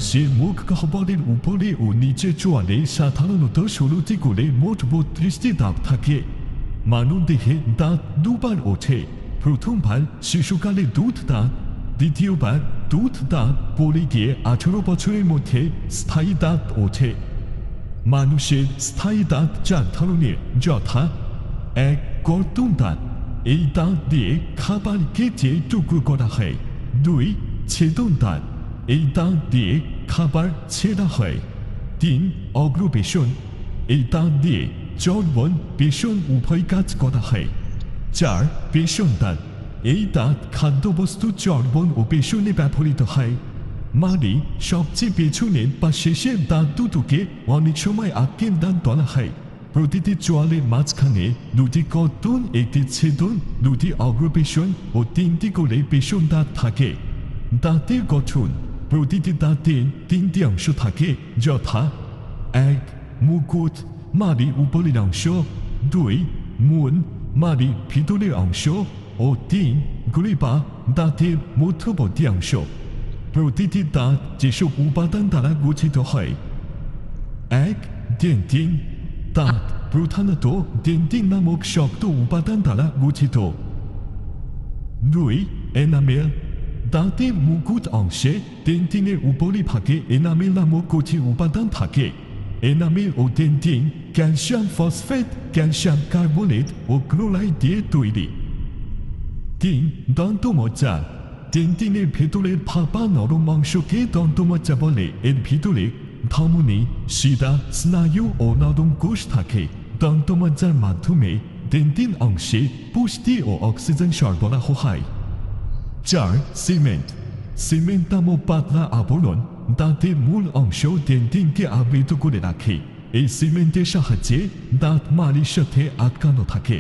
মানুষের মুখ গহ্বরের উপরে ও নিচে চোয়ালে সাধারণত 16টি করে মোট 32টি দাঁত থাকে। মানব দেহে দাঁত দুবার ওঠে। প্রথমবার শিশুকালে দুধ দাঁত, দ্বিতীয়বার দুধ দাঁত পড়ে গিয়ে 18 বছরের মধ্যে স্থায়ী দাঁত ওঠে। মানুষের স্থায়ী দাঁত 4 ধরনের, যথা 1. কর্দম দাঁত, এই দাঁত দিয়ে খাবার কেটে টুকরো করা হয়। 2. ছেদন দাঁত, এই দাঁত দিয়ে খাবার ছেঁড়া হয়। 3. অগ্রবেশন, এই দাঁত দিয়ে চর্বণ পেশন উভয় কাজ করা হয়। 4. পেশন দাঁত, এই দাঁত খাদ্যবস্তু চর্বণ ও পেশনে ব্যবহৃত হয়। মাড়ি সবচেয়ে পেছনের বা শেষের দাঁত দুটোকে অনেক সময় আক্কেল দাঁত বলা হয়। প্রতিটি চোয়ালের মাঝখানে 2টি কর্দম, 1টি ছেদন, 2টি অগ্রপেশন ও 3টি করে পেশন দাঁত থাকে। দাঁতের গঠন, প্রতিটি দাঁতের 3টি অংশ থাকে, যথা 1. মুকুট, মাড়ির উপরের অংশ, 2. মূল, মাড়ির ভিতরের অংশ ও 3. গ্রীবা, দাঁতের মধ্যবর্তী অংশ। প্রতিটি দাঁত যেসব উপাদান দ্বারা গঠিত হয়। 1. ডেন্টিন, দাঁত প্রধানত ডেন্টিন নামক শক্ত উপাদান দ্বারা গঠিত। 2. এনামেল, দাঁতের মুকুট অংশে ডেন্টিনের উপরিভাগে এনামেল নামক কঠিন উপাদান থাকে। এনামেল ও dentine calcium phosphate, calcium carbonate ও ক্লোরাইড দিয়ে তৈরি। 3. দন্তমজ্জা, ডেন্টিনের ভেতরের ফাঁপা নরম অংশকে দন্তমজ্জা বলে। এর ভিতরে ধমনী, শিরা, স্নায়ু ও নরম কোষ থাকে। দন্তমজ্জার মাধ্যমে ডেন্টিন অংশে পুষ্টি ও অক্সিজেন সরবরাহ হয়। 4. সিমেন্ট, সিমেন্ট নামক পাতলা আবরণ দাঁতের মূল অংশ ডেন্টিনকে আবৃত করে রাখে। এই সিমেন্টের সাহায্যে দাঁত মাড়ির সাথে আটকানো থাকে।